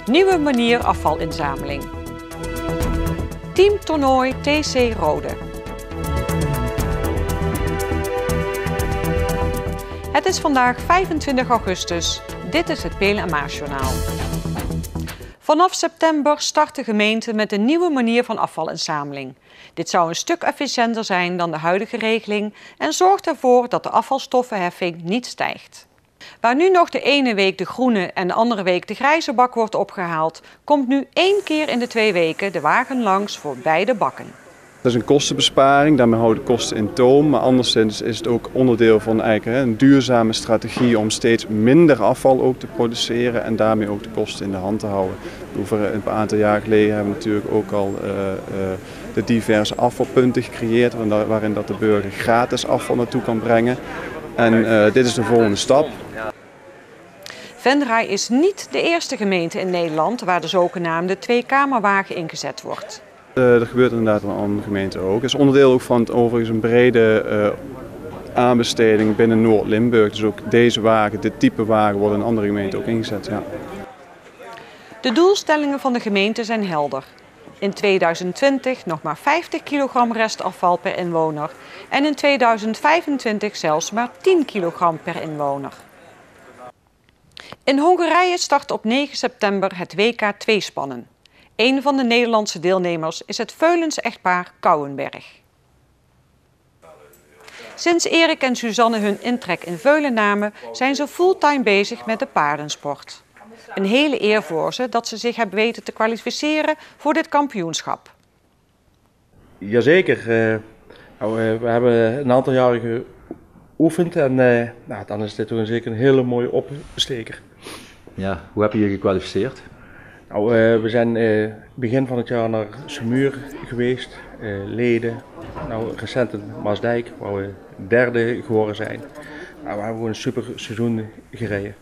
Nieuwe manier afvalinzameling. Teamtoernooi TC Rode. Het is vandaag 25 augustus. Dit is het Pelen en Maas Journaal. Vanaf september start de gemeente met een nieuwe manier van afvalinzameling. Dit zou een stuk efficiënter zijn dan de huidige regeling en zorgt ervoor dat de afvalstoffenheffing niet stijgt. Waar nu nog de ene week de groene en de andere week de grijze bak wordt opgehaald, komt nu 1 keer in de 2 weken de wagen langs voor beide bakken. Dat is een kostenbesparing, daarmee houden de kosten in toom, maar anderszins is het ook onderdeel van een duurzame strategie om steeds minder afval ook te produceren en daarmee ook de kosten in de hand te houden. Een aantal jaar geleden hebben we natuurlijk ook al de diverse afvalpunten gecreëerd waarin dat de burger gratis afval naartoe kan brengen. En dit is de volgende stap. Venray is niet de eerste gemeente in Nederland waar de zogenaamde tweekamerwagen ingezet wordt. Dat gebeurt inderdaad in andere gemeenten ook. Het is onderdeel ook van overigens een brede aanbesteding binnen Noord-Limburg. Dus ook deze wagen, dit type wagen, wordt in andere gemeenten ook ingezet. Ja. De doelstellingen van de gemeente zijn helder. In 2020 nog maar 50 kilogram restafval per inwoner en in 2025 zelfs maar 10 kilogram per inwoner. In Hongarije start op 9 september het WK tweespannen. Een van de Nederlandse deelnemers is het Veulens-echtpaar Kouwenberg. Sinds Erik en Suzanne hun intrek in Veulen namen, zijn ze fulltime bezig met de paardensport. Een hele eer voor ze dat ze zich hebben weten te kwalificeren voor dit kampioenschap. Jazeker. We hebben een aantal jaren geoefend en dan is dit toch zeker een hele mooie opsteker. Ja, hoe heb je je gekwalificeerd? We zijn begin van het jaar naar Samuur geweest, Leden, recent in Maasdijk, waar we derde geworden zijn. We hebben gewoon een super seizoen gereden.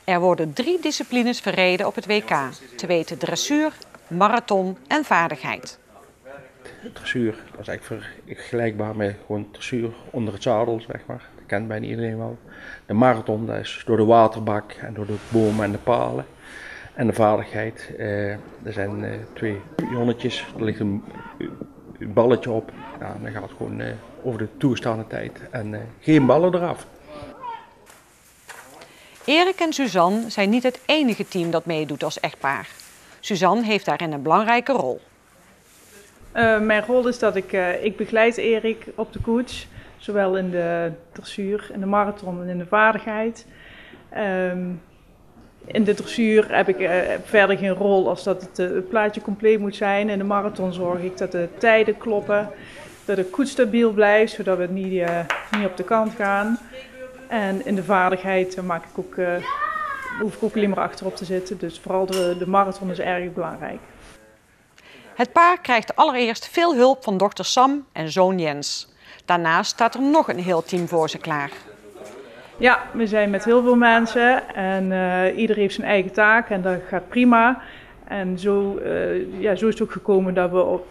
Er worden 3 disciplines verreden op het WK, te weten dressuur, marathon en vaardigheid. Dressuur, dat is eigenlijk vergelijkbaar met gewoon dressuur onder het zadel, zeg maar. Dat kent bijna iedereen wel. De marathon, dat is door de waterbak en door de bomen en de palen. En de vaardigheid, er zijn 2 pionnetjes, er ligt een balletje op. Ja, dan gaat het gewoon over de toegestane tijd en geen ballen eraf. Erik en Suzanne zijn niet het enige team dat meedoet als echtpaar. Suzanne heeft daarin een belangrijke rol. Mijn rol is dat ik begeleid Erik op de koets, zowel in de dressuur, in de marathon en in de vaardigheid. In de dressuur heb ik verder geen rol als dat het plaatje compleet moet zijn. In de marathon zorg ik dat de tijden kloppen, dat de koets stabiel blijft, zodat we niet op de kant gaan. En in de vaardigheid hoef ik ook alleen maar achterop te zitten, dus vooral de marathon is erg belangrijk. Het paar krijgt allereerst veel hulp van dochter Sam en zoon Jens. Daarnaast staat er nog een heel team voor ze klaar. Ja, we zijn met heel veel mensen en ieder heeft zijn eigen taak en dat gaat prima. En zo is het ook gekomen dat we op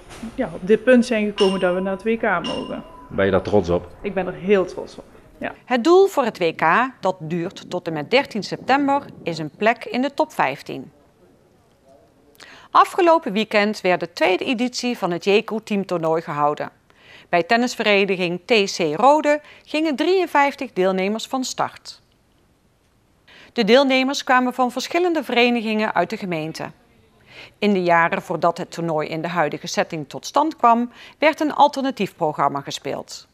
dit punt zijn gekomen dat we naar het WK mogen. Ben je daar trots op? Ik ben er heel trots op. Ja. Het doel voor het WK, dat duurt tot en met 13 september, is een plek in de top 15. Afgelopen weekend werd de 2e editie van het JECO-teamtoernooi gehouden. Bij tennisvereniging TC Rode gingen 53 deelnemers van start. De deelnemers kwamen van verschillende verenigingen uit de gemeente. In de jaren voordat het toernooi in de huidige setting tot stand kwam, werd een alternatief programma gespeeld.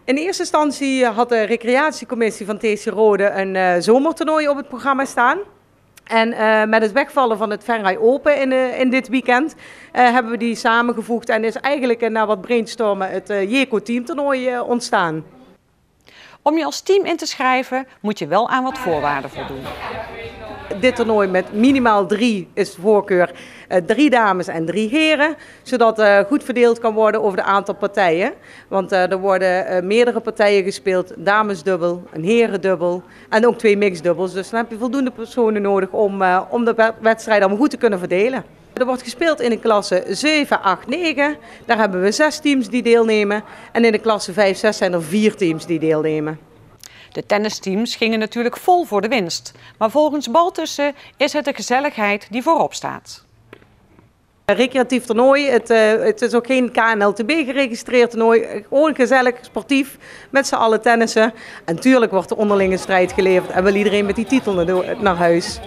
In eerste instantie had de recreatiecommissie van TC Rode een zomertoernooi op het programma staan. En met het wegvallen van het Venray Open in dit weekend hebben we die samengevoegd en is eigenlijk na wat brainstormen het JECO-teamtoernooi ontstaan. Om je als team in te schrijven moet je wel aan wat voorwaarden voldoen. Dit toernooi met minimaal 3 is de voorkeur 3 dames en 3 heren. Zodat goed verdeeld kan worden over de aantal partijen. Want er worden meerdere partijen gespeeld. Damesdubbel, een herendubbel en ook 2 mixdubbels. Dus dan heb je voldoende personen nodig om de wedstrijd allemaal goed te kunnen verdelen. Er wordt gespeeld in de klasse 7, 8, 9. Daar hebben we 6 teams die deelnemen. En in de klasse 5, 6 zijn er 4 teams die deelnemen. De tennisteams gingen natuurlijk vol voor de winst, maar volgens Baltussen is het de gezelligheid die voorop staat. Recreatief toernooi, het is ook geen KNLTB geregistreerd toernooi, gewoon gezellig, sportief, met z'n allen tennissen. En tuurlijk wordt de onderlinge strijd geleverd en wil iedereen met die titel naar huis.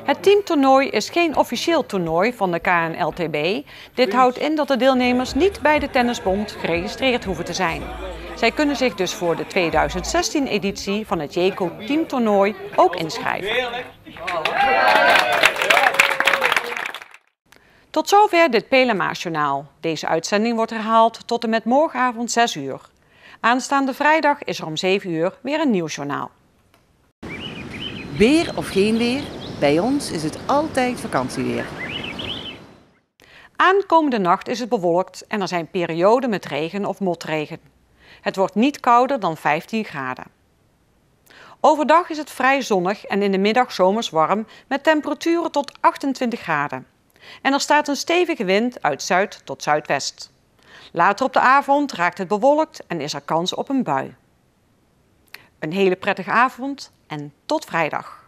Het teamtoernooi is geen officieel toernooi van de KNLTB. Dit houdt in dat de deelnemers niet bij de Tennisbond geregistreerd hoeven te zijn. Zij kunnen zich dus voor de 2016-editie van het JECO teamtoernooi ook inschrijven. Tot zover dit PLMA-journaal. Deze uitzending wordt herhaald tot en met morgenavond 6 uur. Aanstaande vrijdag is er om 7 uur weer een nieuw journaal. Weer of geen weer, bij ons is het altijd vakantieweer. Aankomende nacht is het bewolkt en er zijn perioden met regen of motregen. Het wordt niet kouder dan 15 graden. Overdag is het vrij zonnig en in de middag zomers warm met temperaturen tot 28 graden. En er staat een stevige wind uit zuid tot zuidwest. Later op de avond raakt het bewolkt en is er kans op een bui. Een hele prettige avond en tot vrijdag.